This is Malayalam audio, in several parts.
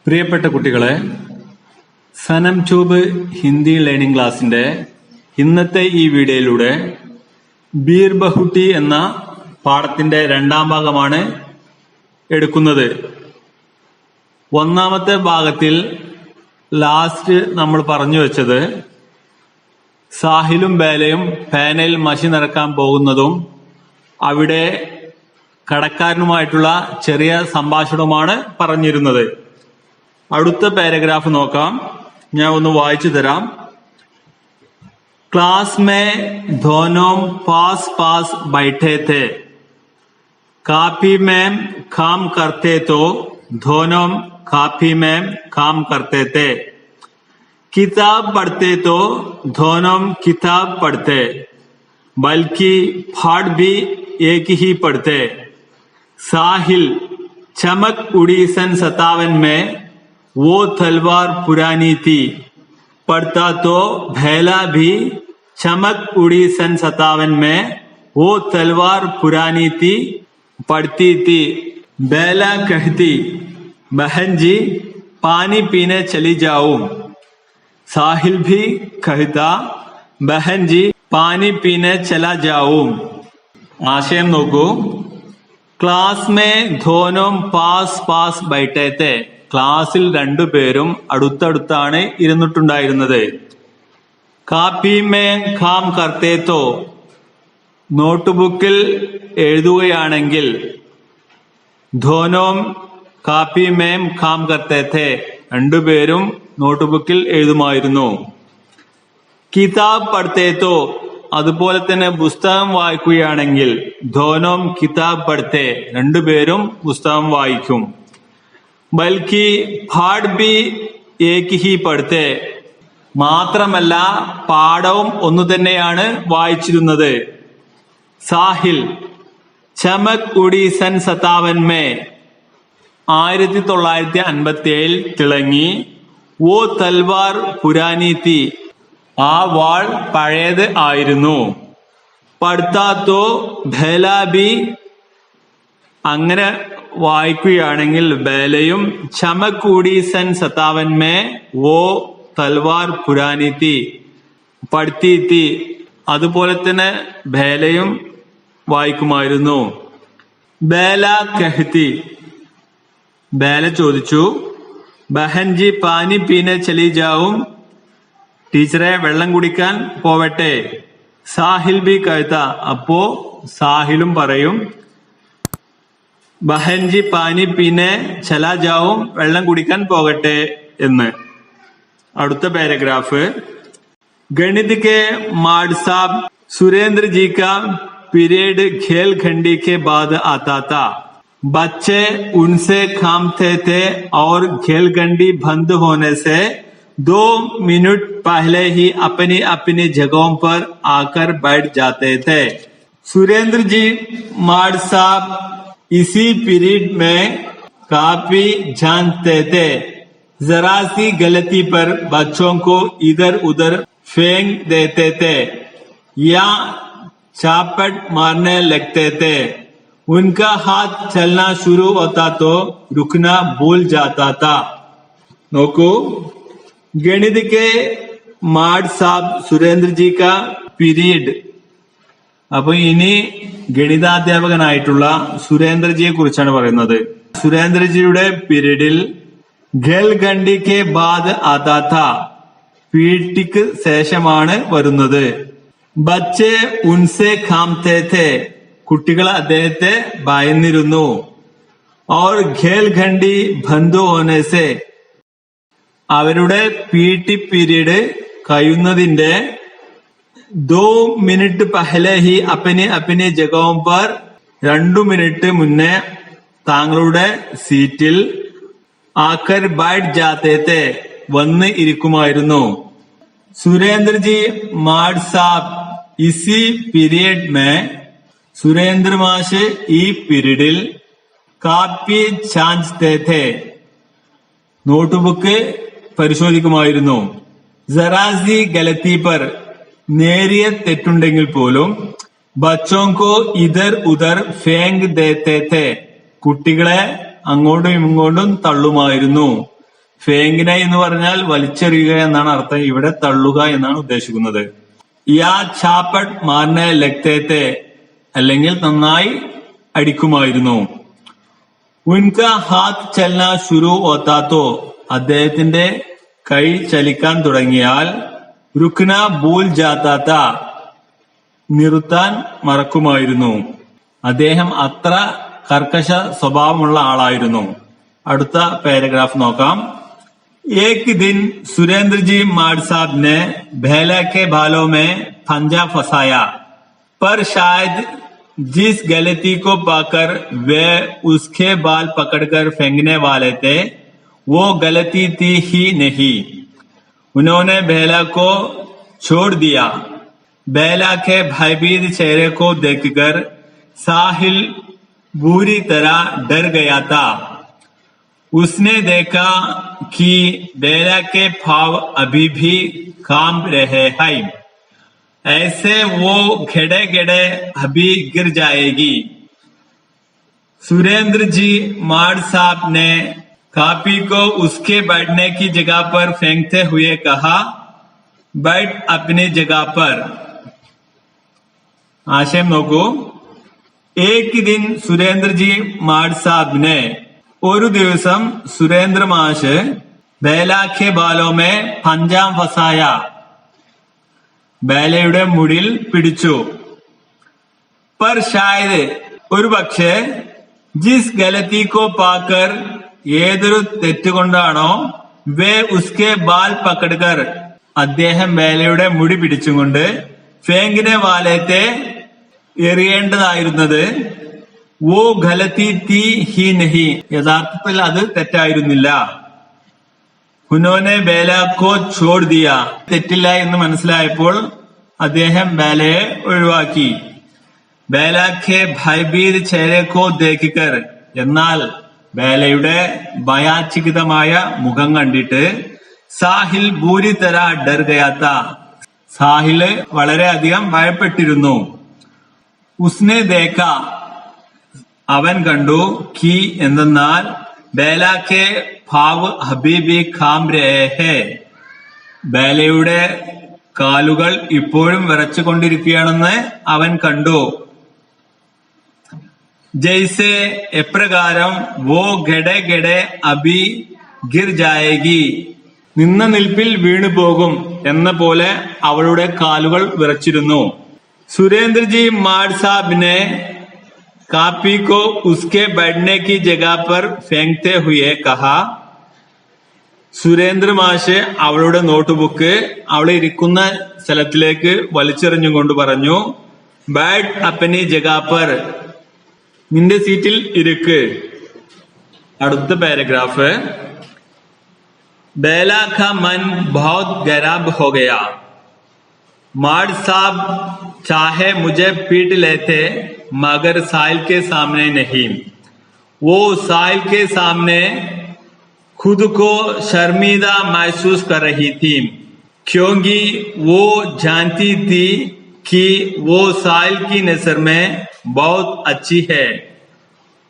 പ്രിയപ്പെട്ട കുട്ടികളെ, സനം ട്യൂബ് ഹിന്ദി ലേണിംഗ് ക്ലാസിന്റെ ഇന്നത്തെ ഈ വീഡിയോയിലൂടെ ബീർ ബഹുട്ടി എന്ന പാഠത്തിന്റെ രണ്ടാം ഭാഗമാണ് എടുക്കുന്നത്. ഒന്നാമത്തെ ഭാഗത്തിൽ ലാസ്റ്റ് നമ്മൾ പറഞ്ഞു വെച്ചത് സാഹിലും ബേലയും പേനയിൽ മഷി നിറക്കാൻ പോകുന്നതും അവിടെ കടക്കാരനുമായിട്ടുള്ള ചെറിയ സംഭാഷണവുമാണ് പറഞ്ഞിരുന്നത്. അടുത്ത പാരഗ്രാഫ് നോക്കാം, ഞാൻ ഒന്ന് വായിച്ചു തരാം. क्लास में दोनों पास पास बैठे थे, काफी में काम करते तो दोनों काफी में काम करते थे, किताब पढ़ते तो दोनों किताब पढ़ते, बल्कि पाठ भी एक ही पढ़ते. साहिल चमक उड़ी सन 57 में वो तलवार पुरानी थी, पढ़ता तो भैला भी चमक उड़ी सन 57 में वो तलवार पुरानी थी, पढ़ती थी. बैला कहती, बहन जी पानी पीने चली जाऊं. साहिल भी कहता, बहन जी पानी पीने चला जाऊं. ആശയം നോക്കൂ. ക്ലാസ് മേ ധോനും പാസ് പാസ് ബൈഠേ തെ. ക്ലാസ്സിൽ രണ്ടുപേരും അടുത്തടുത്താണ് ഇരുന്നിട്ടുണ്ടായിരുന്നത്. കാപ്പി മേ ഖാം കർത്തേ തോ, നോട്ട്ബുക്കിൽ എഴുതുകയാണെങ്കിൽ. ധോനോം കാപ്പി മേം ഖാം കർത്തേ ഥേ, രണ്ടുപേരും നോട്ട്ബുക്കിൽ എഴുതുമായിരുന്നു. കിതാബ് പഠ്തേ തോ, അതുപോലെ തന്നെ പുസ്തകം വായിക്കുകയാണെങ്കിൽ. ധോനോം കിതാബ് പഠ്തേ, രണ്ടുപേരും പുസ്തകം വായിക്കും. ബൽക്കി പാഠ് ബി ഏക് ഹി പഠ്തേ, മാത്രമല്ല പാഠവും ഒന്നു തന്നെയാണ് വായിച്ചിരുന്നത്. സാഹിൽ ചമക് ഉടി സൻ 57 മേ, 1957 തിളങ്ങി. വോ തൽവാർ പുരാനി തി, ആ വാൾ പഴയത് ആയിരുന്നു. പഠ്താ തോ ഭേലാ ബി, അങ്ങനെ വായിക്കുകയാണെങ്കിൽ ബേലയും. ചമക് ഉടി സൻ 57 മേ വോ തൽവാർ പുരാനി തി, പഠ്തി തി, അതുപോലെ തന്നെ ബേലയും വായിക്കുമായിരുന്നു. ബേല കഹ്തി, ബേല ചോദിച്ചു, ബഹൻ ജി പാനി പീനെ ചലി ജാവും, ടീച്ചറെ വെള്ളം കുടിക്കാൻ പോവട്ടെ. സാഹിൽ ബി കഹ്ത, അപ്പോ സാഹിലും പറയും, ബഹൻജി പാനി പീനെ ചലാ ജാവും, വെള്ളം കുടിക്കാൻ പോകട്ടെ എന്ന്. അടുത്ത പാരഗ്രാഫ്. ഗണിത് കെ മാഡ് സാബ് സുരേന്ദ്ര ജി കാ പീരിയഡ് ഖേൽ ഖണ്ഡി के बाद आता था. बच्चे उनसे खामते थे और खेल खंडी बंद होने से 2 मिनट पहले ही अपनी अपनी जगहों पर आकर बैठ जाते थे. सुरेंद्र जी माड साहब इसी पीरियड में काफी जानते थे. जरा सी गलती पर बच्चों को इधर उधर फेंक देते थे या चापट मारने लगते थे. उनका हाथ चलना शुरू होता तो रुकना भूल जाता था. നോക്കൂ, ഗണിത് കെ മാഡ് സാബ് സുരേന്ദ്ര ജി കാ പീരീഡ്. അപ്പൊ ഇനി ഗണിതാധ്യാപകനായിട്ടുള്ള സുരേന്ദ്രജിയെ കുറിച്ചാണ് പറയുന്നത്. സുരേന്ദ്രജിയുടെ പീരീഡിൽ ഖേൽ ഖണ്ഡി കെ ബാദ് ആതാ ഥാ, പീട്ടിക്ക് ശേഷമാണ് വരുന്നത്. ബച്ചെ ഉൻസെ ഖാംതേ ഥേ, കുട്ടികൾ അദ്ദേഹത്തെ ഭയന്നിരുന്നു. और ഖേൽ ഖണ്ഡി ബന്ദ് ഹോനെ സെ, അവരുടെ പീട്ടി പീരീഡ് കഴിയുന്നതിന്റെ 2 മിനിറ്റ് പഹലെ ഹി അപ്പനി അപ്പനി ജഗഹോം പർ, 2 മിനിറ്റ് മുന്നേ താങ്കളുടെ സീറ്റിൽ ആക്കർ ബൈഠ് ജാതേ ഥേ, വന്ന് ഇരിക്കുമായിരുന്നു. സുരേന്ദ്രജി മാഡ് സാബ് ഇസി പീരിയഡ് മേ, സുരേന്ദ്ര മാഷ് ഈ പീരീഡിൽ കാപ്പി ചാഞ്ച് ഥേ, നോട്ട്ബുക്ക് പരിശോധിക്കുമായിരുന്നു. ജറാസി ഗലത്തി പർ, നേരിയ തെറ്റുണ്ടെങ്കിൽ പോലും. ബച്ചോങ്കോ ഇധർ ഉധർ ഫേങ്ക് ദേത്തേ ഥേ, കുട്ടികളെ അങ്ങോട്ടും ഇങ്ങോട്ടും തള്ളുമായിരുന്നു. ഫേങ്കിനെ എന്ന് പറഞ്ഞാൽ വലിച്ചെറിയുക എന്നാണ് അർത്ഥം. ഇവിടെ തള്ളുക എന്നാണ് ഉദ്ദേശിക്കുന്നത്. യാ ഛാപ്പട്ട് മാർനെ ലഗ്തേ അല്ലെങ്കിൽ നന്നായി അടിക്കുമായിരുന്നു. ഉൻക ഹാത്ത് ചലന ശുരു ഹോത്താത്തോ അദ്ദേഹത്തിന്റെ കൈ ചലിക്കാൻ തുടങ്ങിയാൽ രുക്ന ഭൂൽ ജാത്താത്ത നിർത്താൻ മറക്കുമായിരുന്നു. അദ്ദേഹം അത്ര കർക്കശ സ്വഭാവമുള്ള ആളായിരുന്നു. അടുത്ത പാരഗ്രാഫ് നോക്കാം. एक दिन सुरेंद्र जी माड साहब ने भेला के बालों में पंजा फंसाया, पर शायद जिस गलती को पाकर वे उसके बाल पकड़कर फेंकने वाले थे वो गलती थी ही नहीं. उन्होंने बेला को छोड़ दिया. बेला के भयभीत चेहरे को देखकर साहिल बुरी तरह डर गया था. उसने देखा कि बेला के भाव अभी भी कांप रहे हैं. ऐसे वो घेड़े घेड़े अभी गिर जाएगी. सुरेंद्र जी माड साहब ने कापी को उसके बैठने की जगह पर फेंकते हुए कहा, बैठ अपनी जगह पर. आशय നോക്കൂ. एक दिन सुरेंद्र जी माड साहब ने ഒരു ദിവസം സുരേന്ദ്ര മാഷ് ബേലാഖെ ബാലോമേ പഞ്ചാം ഫസായ ബേലയുടെ മുടിയിൽ പിടിച്ചു. പർ ഷായത് ഒരു പക്ഷേ ജിസ് ഗലത്തി കോ പാക്കർ ഏതൊരു തെറ്റുകൊണ്ടാണോ വേ ഉസ്കെ ബാൽ പക്കടുകർ അദ്ദേഹം ബേലയുടെ മുടി പിടിച്ചുകൊണ്ട് ഫേങ്കിനെ വാലത്തെ എറിയേണ്ടതായിരുന്നത് വോ ഗലത്തി തീ ഹി നഹി യഥാർത്ഥത്തിൽ അത് തെറ്റായിരുന്നില്ല. ഉനോനെ ബേല കോ ഛോഡ് ദിയ തെറ്റില്ല എന്ന് മനസ്സിലായപ്പോൾ അദ്ദേഹം ബേലയെ ഒഴിവാക്കി. ബേലാഖെ ഭയഭീത് ചേരെ കോ ദേഖിക്കർ എന്നാൽ ബേലയുടെ ഭയാചകിതമായ മുഖം കണ്ടിട്ട് സാഹിൽ ബൂരി തര ഡർ ഗയാത്ത സാഹില് വളരെയധികം ഭയപ്പെട്ടിരുന്നു. ഉസ്നെ ദേഖ അവൻ കണ്ടു കി എന്തെന്നാൽ ബേലാക്കെ ഭാവ് ഹബീബി ഖാം രേ ബേലയുടെ കാലുകൾ ഇപ്പോഴും വിറച്ചുകൊണ്ടിരിക്കുകയാണെന്ന് അവൻ കണ്ടു. ജയ്സെ എപ്രകാരം വോ ഗഡെ ഗഡെ അബി ഗിർ ജായേഗി നിന്ന നിൽപ്പിൽ വീണു പോകും എന്ന പോലെ അവളുടെ കാലുകൾ വിറച്ചിരുന്നു. സുരേന്ദ്രജി മാഡ് സാബിനെ कापी को उसके बैठने की जगह पर फेंकते हुए कहा. സുരേന്ദ്ര മാഷ് അവളുടെ നോട്ട്ബുക്ക് അവളെ ഇരിക്കുന്ന സ്ഥലത്തിലേക്ക് വലിച്ചെറിഞ്ഞുകൊണ്ട് പറഞ്ഞു, ബാറ്റ് അപ്പനി ജഗാ പർ നിന്റെ സീറ്റിൽ ഇരിക്ക്. അടുത്ത പാരഗ്രാഫ്. बेला का मन बहुत खराब हो गया. माड साहब चाहे मुझे पीट लेते मगर साहिल के सामने नहीं. वो साहिल के सामने खुद को शर्मिंदा महसूस कर रही थी क्योंकि वो जानती थी कि वो साहिल की नजर में बहुत अच्छी है.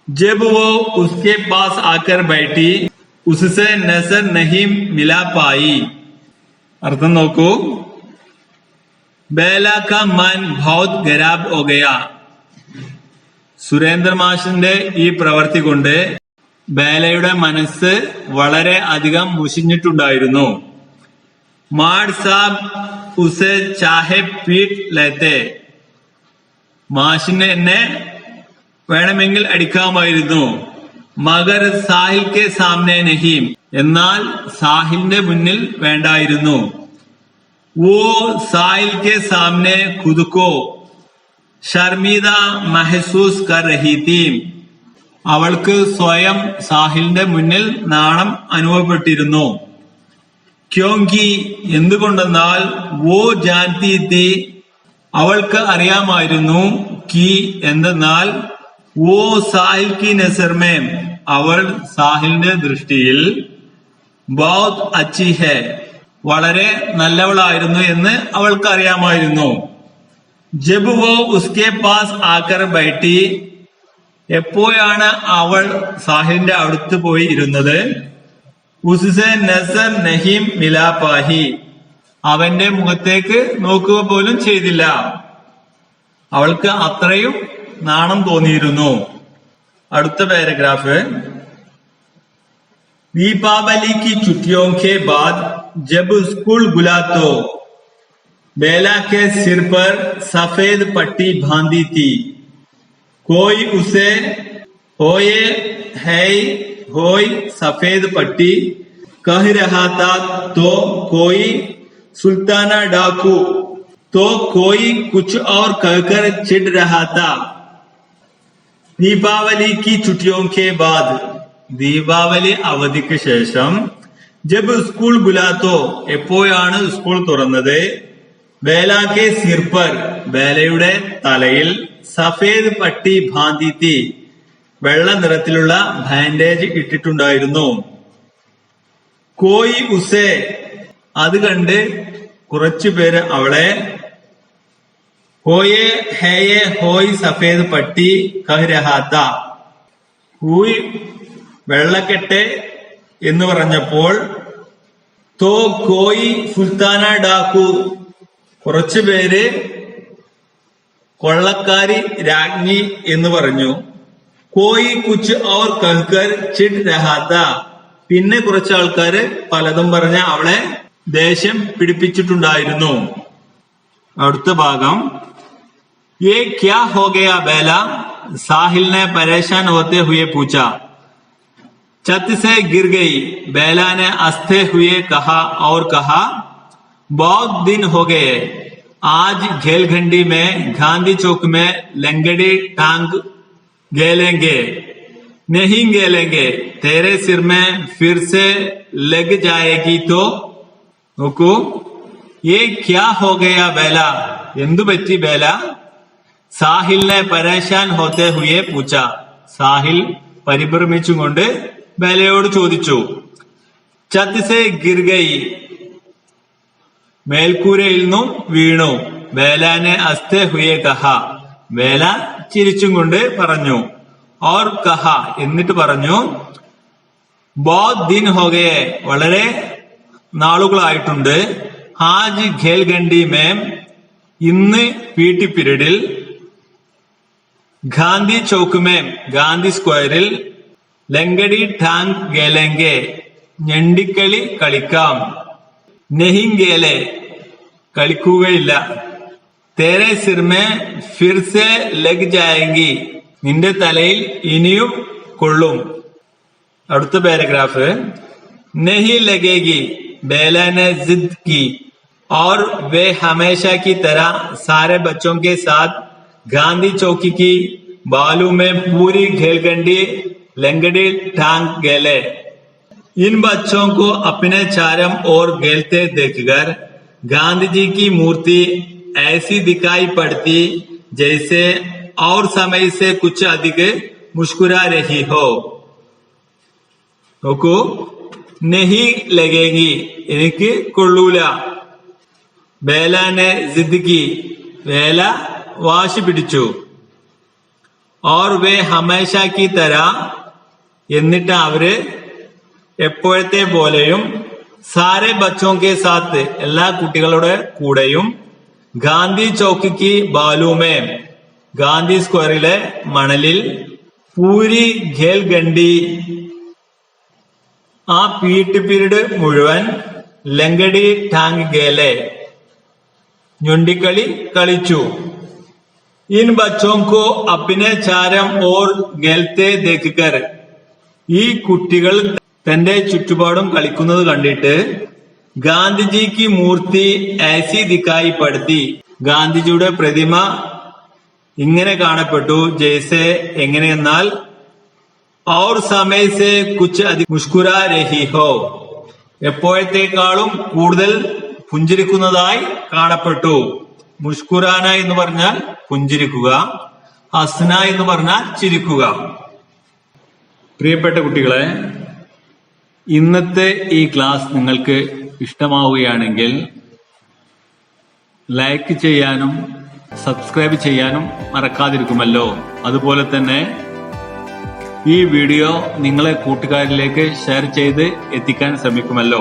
जब वो उसके पास आकर बैठी उससे नजर नहीं मिला पाई. अर्थം നോക്കൂ. बेला का मन बहुत खराब हो गया. സുരേന്ദ്ര മാഷിന്റെ ഈ പ്രവൃത്തി കൊണ്ട് ബേലയുടെ മനസ്സ് വളരെ അധികം മുഷിഞ്ഞിട്ടുണ്ടായിരുന്നു. മാഡ് സാബ് ഉസെ ചാഹെ പീട്ട് ലേത്തെ മാഷിനെ എന്നെ വേണമെങ്കിൽ അടിക്കാമായിരുന്നു. മഗർ സാഹിൽ കെ സാമനെ നഹി എന്നാൽ സാഹിലിന്റെ മുന്നിൽ വേണ്ടായിരുന്നു. വോ സാഹിൽ കെ സാമനെ ഖുദ് കോ ഷർമിദ മഹസൂസ് കർ രഹി തീ അവൾക്ക് സ്വയം സാഹിലിന്റെ മുന്നിൽ നാണം അനുഭവപ്പെട്ടിരുന്നു. ക്യോങ്കി എന്തുകൊണ്ടെന്നാൽ വോ ജാൻതി തീ അവൾക്ക് അറിയാമായിരുന്നു. കി എന്തെന്നാൽ വോ സാഹിൽ കി നസർ മേ അവൾ സാഹിലിന്റെ ദൃഷ്ടിയിൽ ബഹുത് അച്ചി ഹെ വളരെ നല്ലവളായിരുന്നു എന്ന് അവൾക്ക് അറിയാമായിരുന്നു. ജബ് വോ ഉസ്കെ പാസ് ആക്കർ ബൈഠി എപ്പോഴാണ് അവൾ സാഹിലിന്റെ അടുത്ത് പോയി ഇരുന്നത്? ഉസ്സെ നസർ നഹീ മിലാ പാഹി, അവന്റെ മുഖത്തേക്ക് നോക്കുക പോലും ചെയ്തില്ല. അവൾക്ക് അത്രയും നാണം തോന്നിയിരുന്നു. അടുത്ത പാരഗ്രാഫ്. दीपावली की छुट्टियों के बाद जब स्कूल खुला तो बेला के सिर पर सफेद पट्टी बांधी थी. कोई उसे होए है होय सफेद पट्टी कह रहा था, तो कोई सुल्ताना डाकू, तो कोई कुछ और कहकर चिढ़ रहा था. दीपावली की छुट्टियों के बाद, ദീപാവലി അവധിക്ക് ശേഷം, ജബ് സ്കൂൾ ബുലാത്തോ, എപ്പോഴാണ് സ്കൂൾ തുറന്നത്, ബേലാക്കെ സിർപർ, ബേലയുടെ തലയിൽ, സഫേദ് പട്ടി ഭാന്തിത്തി, വെള്ള നിറത്തിലുള്ള ബാൻഡേജ് ഇട്ടിട്ടുണ്ടായിരുന്നു. കോയി ഉസേ, അത് കണ്ട് കുറച്ചുപേര് അവളെ, ഹോയെ ഹേയെ ഹോയ് സഫേദ് പട്ടി കഹ് രഹാത്ത, ഹൂയ് വെള്ളക്കെട്ട് എന്ന് പറഞ്ഞപ്പോൾ, തോ കോയി സുൽത്താന ഡാക്കു, കുറച്ചുപേര് കൊള്ളക്കാരി രാജ്ഞി എന്ന് പറഞ്ഞു. കോയി കുച്ച് ഔർ കഹ്കർ ചിഡ് രഹാത്ത, പിന്നെ കുറച്ച് ആൾക്കാര് പലതും പറഞ്ഞ അവളെ ദേഷ്യം പിടിപ്പിച്ചിട്ടുണ്ടായിരുന്നു. അടുത്ത ഭാഗം. യേ ക്യാ ഹോ ഗയാ ബേല, സാഹിൽ ने परेशान होते हुए पूछा. छत से गिर गई, बेला ने हंसते हुए कहा और कहा, बहुत दिन हो गए, आज घेलघंडी में गांधी चौक में लंगड़ी टांग गेलेंगे. नहीं गेलेंगे, तेरे सिर में फिर से लग जाएगी तो. നോക്കൂ, ये क्या हो गया बेला, എന്തു പറ്റി ബേല. സാഹിലിനെ പരേശാൻ ഹോത്തെ ഹുയെ പൂച്ച, സാഹിൽ പരിഭ്രമിച്ചുകൊണ്ട് ബേലയോട് ചോദിച്ചു. ഛത് സേ ഗിർ ഗയി, മേൽക്കൂരയിൽ നിന്നും വീണു. ബേലാനെ ഹസ്തേ ഹുയെ കഹ, ബേല ചിരിച്ചും കൊണ്ട് പറഞ്ഞു. ഓർ കഹ, എന്നിട്ട് പറഞ്ഞു. ബഹുത് ദിൻ ഹോ ഗയെ, വളരെ നാളുകളായിട്ടുണ്ട്. ആജ് ഖേൽഗണ്ടി മേം, ഇന്ന് പി.ടി. പീരീഡിൽ, ഗാന്ധി ചൗക്ക് മേം, ഗാന്ധി സ്ക്വയറിൽ, ലങ്കടി ടാങ് ഗേലെങ്കെ, ഞണ്ടിക്കളി കളിക്കാം. നെഹിംഗേലെ, കളിക്കുകയില്ല. തേരെ സിർമേ ഫിർസെ ലഗ് ജായെങ്കി, നിന്റെ തലയിൽ ഇനിയും കൊള്ളും. അടുത്ത പാരഗ്രാഫ്. നെഹി ലഗേഗി, बेला ने जिद की और वे हमेशा की तरह सारे बच्चों के साथ गांधी चौकी की बालू में पूरी घेलगंडी लंगड़ी टांग गेले. इन बच्चों को अपने चारों ओर गेलते देखकर गांधी जी की मूर्ति ऐसी दिखाई पड़ती जैसे और समय से कुछ अधिक मुस्कुरा रही हो. നോക്കൂ, നെഹി ലഗേഗി, എനിക്ക് കൊള്ളൂല. ബേലാനെ സിദ്ദിഖി, ബേല വാശി പിടിച്ചു. ഓർ വേ ഹമേശാ കി തര, എന്നിട്ട് അവര് എപ്പോഴത്തെ പോലെയും, സാരെ ബച്ചോ കെ സാത്ത്, എല്ലാ കുട്ടികളുടെ കൂടെയും, ഗാന്ധി ചൗക്കിക്ക് ബാലൂമേ, ഗാന്ധി സ്ക്വയറിലെ മണലിൽ, പൂരി ഖേൽഗണ്ടി, ആ പി.ടി. പീരീഡ് മുഴുവൻ, ലങ്കടി ടാങ് ഗേലെ, ഞൊണ്ടിക്കളി കളിച്ചു. ഇൻ ബച്ചോं को अपने चारों ओर गेलते देखकर, ഈ കുട്ടികൾ തന്റെ ചുറ്റുപാടും കളിക്കുന്നത് കണ്ടിട്ട്, ഗാന്ധിജിക്ക് മൂർത്തി ऐसी दिखाई पड़ती, ഗാന്ധിജിയുടെ പ്രതിമ ഇങ്ങനെ കാണപ്പെട്ടു. ജയ്സെ, എങ്ങനെയെന്നാൽ, और समय से कुछ अधिक मुस्कुरा रही हो, എപ്പോഴത്തേക്കാളും കൂടുതൽ പുഞ്ചിരിക്കുന്നതായി കാണപ്പെട്ടു. മുസ്കുറാന എന്ന് പറഞ്ഞാൽ പുഞ്ചിരിക്കുക, ഹസ്ന എന്ന് പറഞ്ഞാൽ ചിരിക്കുക. പ്രിയപ്പെട്ട കുട്ടികളെ, ഇന്നത്തെ ഈ ക്ലാസ് നിങ്ങൾക്ക് ഇഷ്ടമാവുകയാണെങ്കിൽ ലൈക്ക് ചെയ്യാനും സബ്സ്ക്രൈബ് ചെയ്യാനും മറക്കാതിരിക്കുമല്ലോ. അതുപോലെ തന്നെ ഈ വീഡിയോ നിങ്ങളെ കൂട്ടുകാരിലേക്ക് ഷെയർ ചെയ്ത് എത്തിക്കാൻ ശ്രമിക്കുമല്ലോ.